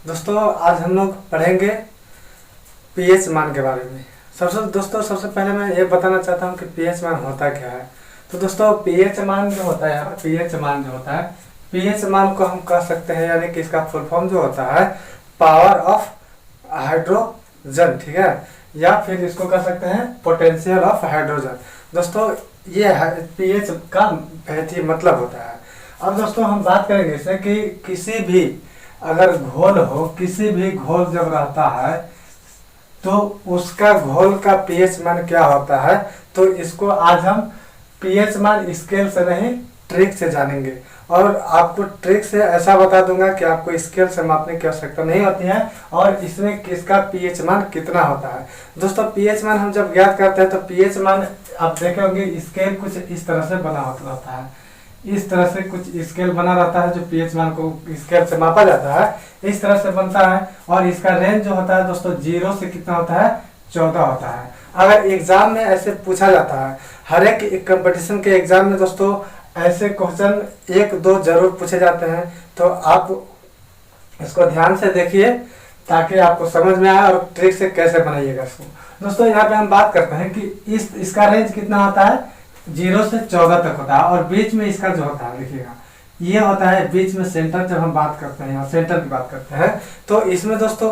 दोस्तों आज हम लोग पढ़ेंगे पीएच मान के बारे में। सबसे पहले मैं ये बताना चाहता हूँ कि पीएच मान होता क्या है। तो दोस्तों पीएच मान जो होता है, पीएच मान को हम कह सकते हैं, यानी कि इसका फुल फॉर्म जो होता है पावर ऑफ हाइड्रोजन, ठीक है, या फिर इसको कह सकते हैं पोटेंशियल ऑफ हाइड्रोजन। दोस्तों ये पीएच का बहुत मतलब होता है। अब दोस्तों हम बात करेंगे इससे कि किसी भी अगर घोल हो, किसी भी घोल जब रहता है तो उसका घोल का पीएच मान क्या होता है। तो इसको आज हम पीएच मान स्केल से नहीं ट्रिक से जानेंगे, और आपको ट्रिक से ऐसा बता दूंगा कि आपको स्केल से मापने की आवश्यकता नहीं होती है, और इसमें किसका पीएच मान कितना होता है। दोस्तों पीएच मान हम जब ज्ञात करते हैं तो पीएच मान आप देखे होंगे स्केल कुछ इस तरह से बना होता रहता है, इस तरह से कुछ स्केल बना रहता है जो पीएच मान को स्केल से मापा जाता है, इस तरह से बनता है। और इसका रेंज जो होता है दोस्तों 0 से कितना होता है, 14 होता है। अगर एग्जाम में ऐसे पूछा जाता है, हर एक कंपटीशन के एग्जाम में दोस्तों ऐसे क्वेश्चन 1-2 जरूर पूछे जाते हैं, तो आप इसको ध्यान से देखिए ताकि आपको समझ में आए और ट्रिक से कैसे बनाइएगा इसको। दोस्तों यहाँ पे हम बात करते हैं कि इसका रेंज कितना होता है, 0 से 14 तक होता है, और बीच में इसका जो होता है देखिएगा ये होता है बीच में सेंटर। जब हम बात करते हैं यहाँ सेंटर की बात करते हैं तो इसमें दोस्तों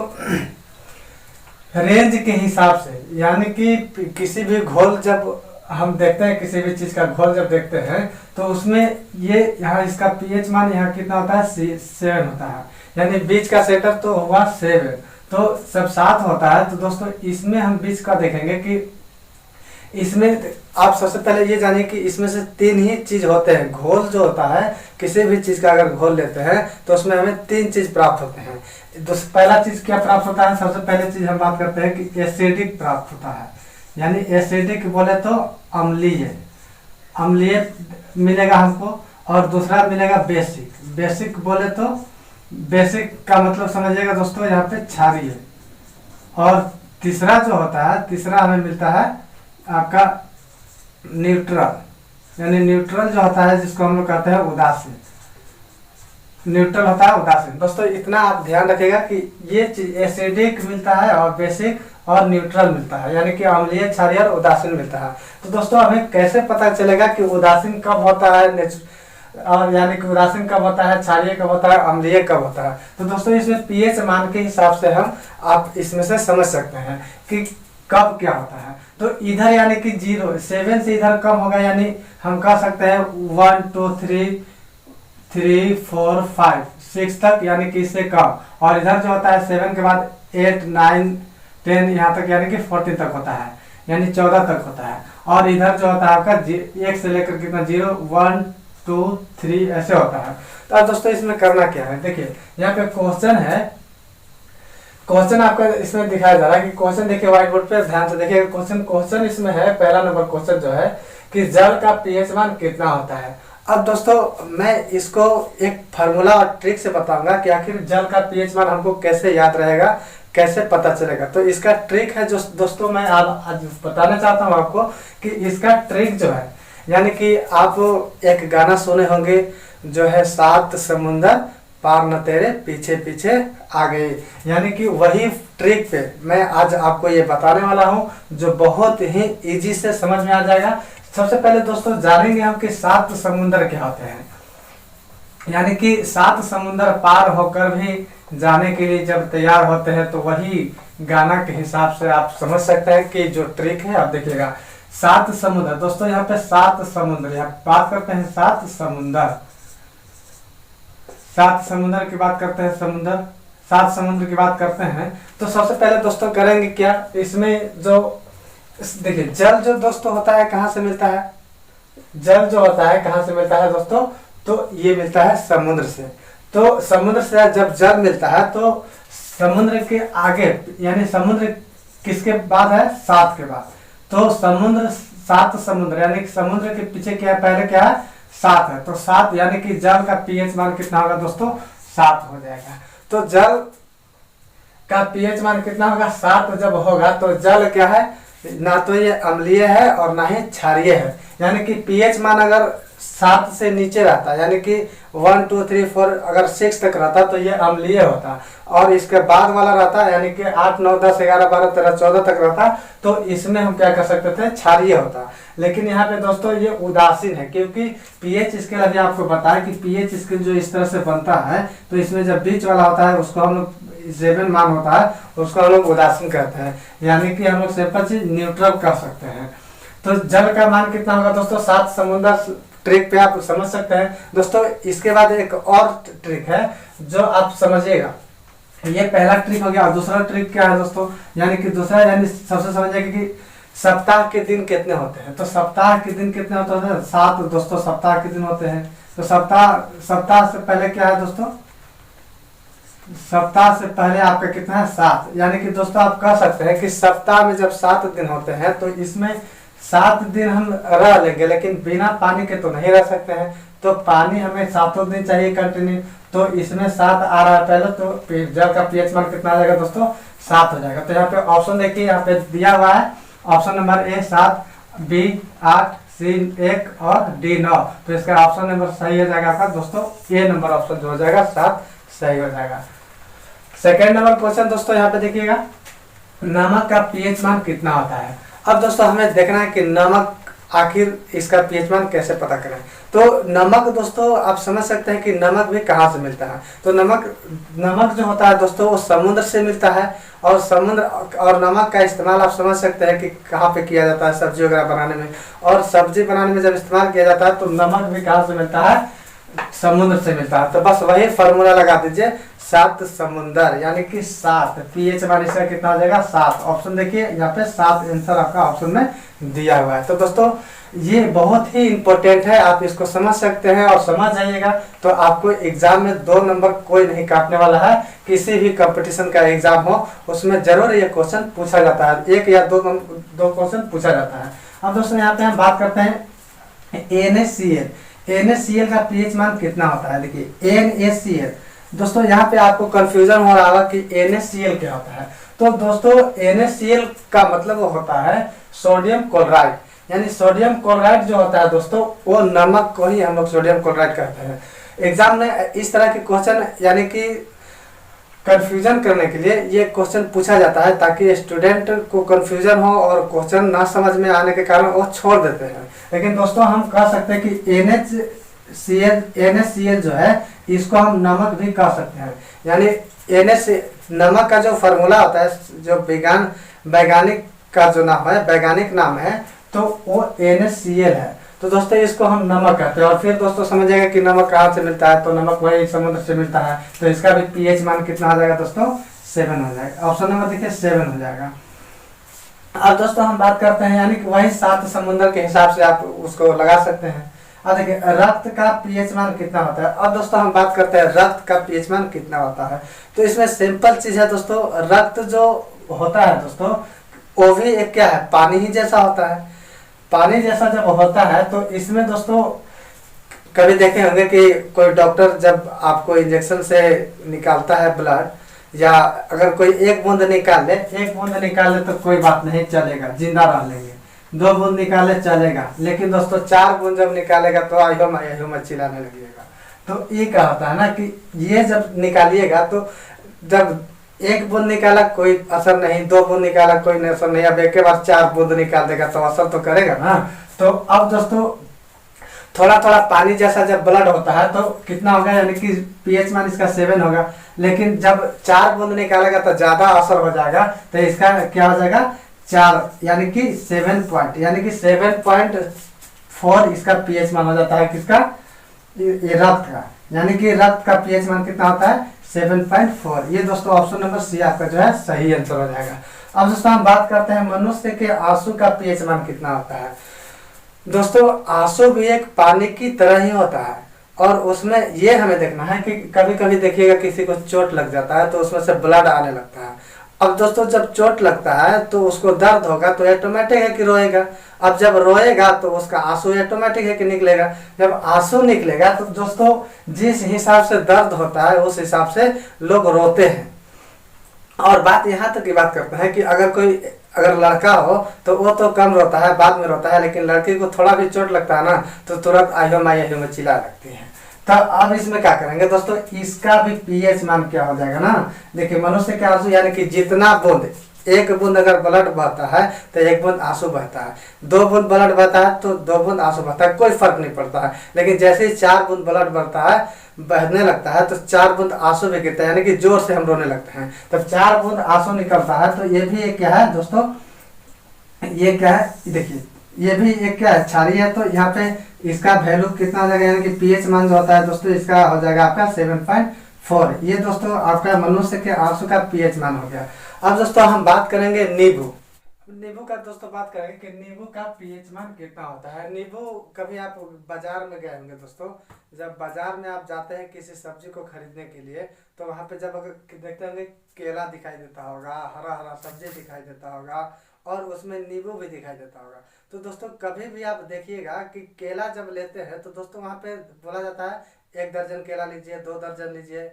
रेंज के हिसाब से, यानी कि किसी भी घोल जब हम देखते हैं, किसी भी चीज का घोल जब देखते हैं तो उसमें ये यहाँ इसका पीएच मान यहाँ कितना होता है 7 होता है, यानी बीच का सेंटर तो हुआ 7, तो सब 7 होता है। तो दोस्तों इसमें हम बीच का देखेंगे कि इसमें आप सबसे पहले ये जानिए कि इसमें से 3 ही चीज होते हैं। घोल जो होता है, किसी भी चीज का अगर घोल लेते हैं तो उसमें हमें 3 चीज प्राप्त होते हैं। पहला चीज क्या प्राप्त होता है, सबसे पहले चीज हम बात करते हैं कि एसिडिक प्राप्त होता है, यानी एसिडिक बोले तो अम्लीय मिलेगा हमको, और दूसरा मिलेगा बेसिक बोले तो बेसिक का मतलब समझिएगा दोस्तों यहाँ पे क्षारीय, और तीसरा जो होता है, तीसरा हमें मिलता है आपका न्यूट्रल, यानी न्यूट्रल जो होता है जिसको हम लोग कहते हैं उदासीन, न्यूट्रल होता है उदासीन। दोस्तों इतना आप ध्यान रखिएगा कि ये चीज एसिडिक मिलता है और बेसिक और न्यूट्रल मिलता है, यानी कि अम्लीय, क्षारीय और उदासीन मिलता है। तो दोस्तों हमें कैसे पता चलेगा कि उदासीन कब होता है और यानी कि उदासीन कब होता है, क्षारीय कब होता है, अम्लीय कब होता है। तो दोस्तों इसमें पीएच मान के हिसाब से आप इसमें से समझ सकते हैं कि कब क्या होता है। तो इधर यानी कि 7 से इधर कम होगा, यानी हम कह सकते हैं 1 2 3 4 5 6 तक, यानी कि इससे कम। और इधर जो होता है 7 के बाद 8 9 10 यहाँ तक, यानी कि 14 तक होता है, यानी 14 तक होता है। और इधर जो होता है आपका 1 से लेकर कितना 0 1 2 3 ऐसे होता है। तो अब दोस्तों इसमें करना क्या है, देखिए यहाँ पे क्वेश्चन है, क्वेश्चन आपका इसमें दिखाया जा रहा है कि क्वेश्चन देखिए व्हाइट बोर्ड पे ध्यान से देखिए। क्वेश्चन इसमें है, पहला नंबर क्वेश्चन जो है कि जल का पीएच मान कितना होता है। अब दोस्तों मैं इसको एक फार्मूला और ट्रिक से बताऊंगा कि आखिर जल का पीएच मान हमको कैसे याद रहेगा, कैसे पता चलेगा। तो इसका ट्रिक है जो दोस्तों मैं आज बताना चाहता हूँ आपको कि इसका ट्रिक जो है, यानी कि आप एक गाना सुने होंगे जो है 7 समुंदर पार न तेरे पीछे पीछे आ गए, यानी कि वही ट्रिक पे मैं आज आपको ये बताने वाला हूँ जो बहुत ही इजी से समझ में आ जाएगा। सबसे पहले दोस्तों जानेंगे हम कि 7 समुंदर क्या होते हैं, यानी कि 7 समुंदर पार होकर भी जाने के लिए जब तैयार होते हैं तो वही गाना के हिसाब से आप समझ सकते हैं कि जो ट्रिक है। आप देखिएगा 7 समुद्र, दोस्तों यहाँ पे 7 समुद्र, यहाँ बात करते हैं 7 समुंदर, 7 समुद्र की बात करते हैं, 7 समुद्र की बात करते हैं। तो सबसे पहले दोस्तों करेंगे क्या, इसमें जो देखिए जल जो दोस्तों होता है कहाँ से मिलता है, जल जो होता है कहाँ से मिलता है दोस्तों, तो ये मिलता है समुद्र से। तो समुद्र से जब जल मिलता है तो समुद्र के आगे, यानी समुद्र किसके बाद है, 7 के बाद, तो समुद्र 7 समुद्र, यानी कि समुद्र के पीछे क्या है, पहले क्या है 7 है, तो 7 यानी कि जल का पीएच मान कितना होगा दोस्तों 7 हो जाएगा। तो जल का पीएच मान कितना होगा 7 जब होगा तो जल क्या है, ना तो ये अम्लीय है और ना ही क्षारीय है, यानी कि पीएच मान अगर 7 से नीचे रहता है, यानी कि 1 2 3 4 अगर 6 तक रहता तो ये अम्लीय होता, और इसके बाद वाला रहता यानी कि 8 9 10 11 12 13 14 तक रहता तो इसमें हम क्या कर सकते थे, क्षारीय होता। लेकिन यहाँ पे दोस्तों ये उदासीन है, क्योंकि पीएच स्केल अभी आपको बताया कि पीएच स्केल जो इस तरह से बनता है, तो इसमें जब बीच वाला होता है उसको हम लोग 7 मान होता है, उसको हम लोग उदासीन कहते हैं, यानी कि हम लोग सिंपल चीज न्यूट्रल कर सकते हैं। तो जल का मान कितना होगा दोस्तों, 7 समुद्र ट्रिक पे आप समझ सकते हैं दोस्तों। इसके बाद एक और ट्रिक है जो आप समझिएगा, ये पहला ट्रिक हो गया। और दूसरा ट्रिक क्या है दोस्तों, यानी कि दूसरा यानी सबसे समझिएगा कि सप्ताह के दिन कितने होते हैं। तो सप्ताह के दिन कितने होते हैं, 7 दोस्तों सप्ताह के दिन होते हैं। तो सप्ताह से पहले क्या है दोस्तों, सप्ताह से पहले आपका कितना है, 7। यानी कि दोस्तों आप कह सकते हैं कि सप्ताह में जब 7 दिन होते हैं तो इसमें 7 दिन हम रह लेंगे, लेकिन बिना पानी के तो नहीं रह सकते हैं। तो पानी हमें 7 दिन चाहिए कंटिन्यू, तो इसमें 7 आ रहा है पहले, तो जल का पीएच मान कितना आ जाएगा दोस्तों, 7 हो जाएगा। तो यहाँ पे ऑप्शन देखिए, यहाँ पे दिया हुआ है ऑप्शन नंबर ए 7, बी 8, सी 1 और डी 9। तो इसका ऑप्शन नंबर सही हो जाएगा आपका दोस्तों, ए नंबर ऑप्शन जो हो जाएगा 7 सही हो जाएगा। सेकेंड नंबर क्वेश्चन दोस्तों यहाँ पे देखिएगा, नमक का पीएच मान कितना होता है। अब दोस्तों हमें देखना है कि नमक आखिर इसका पीएच मान कैसे पता करें। तो नमक दोस्तों आप समझ सकते हैं कि नमक भी कहाँ से मिलता है। तो नमक जो होता है दोस्तों वो समुद्र से मिलता है, और समुद्र और नमक का इस्तेमाल आप समझ सकते हैं कि कहाँ पे किया जाता है, सब्जी वगैरह बनाने में। और सब्जी बनाने में जब इस्तेमाल किया जाता है तो नमक भी कहाँ से मिलता है, समुद्र से मिलता है। तो बस वही फॉर्मूला लगा दीजिए, 7 समुंदर यानी कि 7 पीएच मान इसका कितना हो जाएगा, 7। ऑप्शन देखिए यहाँ पे 7 आंसर आपका ऑप्शन में दिया हुआ है। तो दोस्तों ये बहुत ही इंपॉर्टेंट है, आप इसको समझ सकते हैं और समझ जाइएगा तो आपको एग्जाम में 2 नंबर कोई नहीं काटने वाला है। किसी भी कंपटीशन का एग्जाम हो उसमें जरूर ये क्वेश्चन पूछा जाता है, 1 या 2 क्वेश्चन पूछा जाता है। अब दोस्तों यहाँ पे हम बात करते हैं NaCl। NaCl का पीएच मान कितना होता है। देखिए NaCl दोस्तों यहाँ पे आपको कंफ्यूजन हो रहा होगा कि NaCl क्या होता है। तो दोस्तों NaCl का मतलब वो होता है सोडियम क्लोराइड, यानी सोडियम क्लोराइड जो होता है दोस्तों वो नमक को ही हम लोग सोडियम क्लोराइड कहते हैं। एग्जाम में इस तरह के क्वेश्चन यानी कि कंफ्यूजन करने के लिए ये क्वेश्चन पूछा जाता है, ताकि स्टूडेंट को कंफ्यूजन हो और क्वेश्चन ना समझ में आने के कारण वो छोड़ देते हैं। लेकिन दोस्तों हम कह सकते हैं कि NaCl जो है इसको हम नमक भी कह सकते हैं। यानी नमक का जो फार्मूला होता है, जो वैज्ञानिक का जो नाम है, वैज्ञानिक नाम है, तो वो NaCl है। तो दोस्तों इसको हम नमक कहते हैं। और फिर दोस्तों समझिएगा कि नमक कहाँ से मिलता है, तो नमक वही समुद्र से मिलता है। तो इसका भी पीएच मान कितना आ जाएगा दोस्तों, 7 हो जाएगा। ऑप्शन नंबर देखिए 7 हो जाएगा। अब दोस्तों हम बात करते हैं यानी कि वही 7 समुद्र के हिसाब से आप उसको लगा सकते हैं। अब देखिए रक्त का पीएच मान कितना होता है। अब दोस्तों हम बात करते हैं रक्त का पीएच मान कितना होता है। तो इसमें सिंपल चीज है दोस्तों, रक्त जो होता है दोस्तों वो भी एक क्या है, पानी ही जैसा होता है। पानी जैसा जब होता है तो इसमें दोस्तों कभी देखे होंगे कि कोई डॉक्टर जब आपको इंजेक्शन से निकालता है ब्लड, या अगर कोई 1 बूंद निकाल ले तो कोई बात नहीं, चलेगा, जिंदा रह लेंगे। 2 बूंद निकाले चलेगा, लेकिन दोस्तों 4 बूंद जब निकालेगा तो आयो मैं चिल्लाने लगेगा। तो ये क्या होता है ना कि ये जब निकालिएगा तो जब 1 बूंद निकाला कोई असर नहीं, 2 बूंद निकाला कोई असर नहीं, अब एक के बाद 4 बूंद निकाल देगा तो असर तो करेगा ना। तो अब दोस्तों थोड़ा थोड़ा पानी जैसा जब ब्लड होता है तो कितना होगा, यानी कि पीएच मान इसका 7 होगा। लेकिन जब 4 बूंद निकालेगा तो ज्यादा असर हो जाएगा, तो इसका क्या हो जाएगा 4, यानी कि 7.4 इसका पीएच मान हो जाता है। किसका, ये रक्त का, यानी कि रक्त का पीएच मान कितना होता है 7.4। ये दोस्तों ऑप्शन नंबर सी आपका जो है सही आंसर हो जाएगा। अब दोस्तों हम बात करते हैं मनुष्य के आंसू का पीएच मान कितना होता है। दोस्तों आंसू भी एक पानी की तरह ही होता है, और उसमें ये हमें देखना है कि कभी कभी देखिएगा किसी को चोट लग जाता है तो उसमें से ब्लड आने लगता है। अब दोस्तों जब चोट लगता है तो उसको दर्द होगा तो ऑटोमेटिक है कि रोएगा। अब जब रोएगा तो उसका आंसू ऑटोमेटिक है कि निकलेगा। जब आंसू निकलेगा तो दोस्तों जिस हिसाब से दर्द होता है उस हिसाब से लोग रोते हैं। और बात यहाँ तक की बात करते हैं कि अगर कोई अगर लड़का हो तो वो तो कम रोता है, बाद में रोता है, लेकिन लड़की को थोड़ा भी चोट लगता है ना तो तुरंत आयो में चिल्ला लगती है। तो अब इसमें क्या करेंगे दोस्तों, इसका भी पीएच मान क्या हो जाएगा ना। देखिए मनुष्य के आंसू यानी कि जितना बूंद, एक बूंद अगर ब्लड बहता है तो एक बूंद आंसू बहता है, 2 बूंद ब्लड बहता है तो 2 बूंद आंसू बहता है, कोई फर्क नहीं पड़ता है। लेकिन जैसे ही 4 बूंद ब्लड बढ़ता है, बहने लगता है, तो 4 बूंद आंसू भी गिरता है, यानी कि जोर से हम रोने लगते हैं। तब 4 बूंद आंसू निकलता है। तो ये भी एक क्या है दोस्तों, ये क्या है, देखिए ये भी एक क्या है, क्षारीय है। तो यहाँ पे इसका वैल्यू कितना हो जाएगा, यानी कि पीएच मान जो होता है दोस्तों, इसका हो जाएगा आपका 7.4। ये दोस्तों आपका मनुष्य के आंसू का पीएच मान हो गया। अब दोस्तों हम बात करेंगे नींबू। नींबू का दोस्तों बात करेंगे कि नींबू का पीएच मान कितना होता है। नींबू, कभी आप बाजार में गए होंगे दोस्तों, जब बाजार में आप जाते हैं किसी सब्जी को खरीदने के लिए, तो वहाँ पे जब अगर देखते होंगे केला दिखाई देता होगा, हरा हरा सब्जी दिखाई देता होगा, और उसमें नींबू भी दिखाई देता होगा। तो दोस्तों कभी भी आप देखिएगा कि केला जब लेते हैं तो दोस्तों वहाँ पे बोला जाता है 1 दर्जन केला लीजिए, 2 दर्जन लीजिए,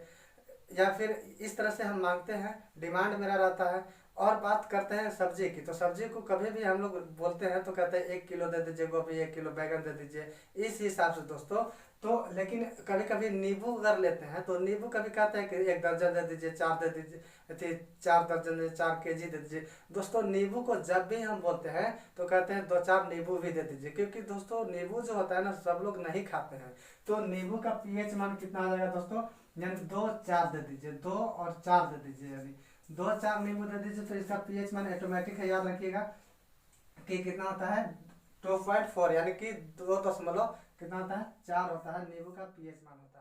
या फिर इस तरह से हम मांगते हैं, डिमांड मेरा रहता है। और बात करते हैं सब्जी की, तो सब्जी को कभी भी हम लोग बोलते हैं तो कहते हैं 1 किलो दे दीजिए गोभी, 1 किलो बैगन दे दीजिए, इस हिसाब से दोस्तों। तो लेकिन कभी कभी नींबू अगर लेते हैं तो नींबू कभी कहते हैं कि 1 दर्जन दे दीजिए, 4 दे दीजिए, 4 दर्जन दे, 4 केजी दे दीजिए। दोस्तों नींबू को जब भी हम बोलते हैं तो कहते हैं 2-4 नींबू भी दे दीजिए, क्योंकि दोस्तों नींबू जो होता है ना सब लोग नहीं खाते हैं। तो नींबू का पीएच मान कितना आ जाएगा दोस्तों, यानी 2-4 दे दीजिए, 2 और 4 दे दीजिए, यानी 2-4 नींबू दे दीजिए। तो इसका पीएच मान ऑटोमेटिक है, याद रखिएगा कि कितना होता है 2.4, यानी कि 2 दशमलव कितना होता है 4 होता है नींबू का पीएच मान होता है।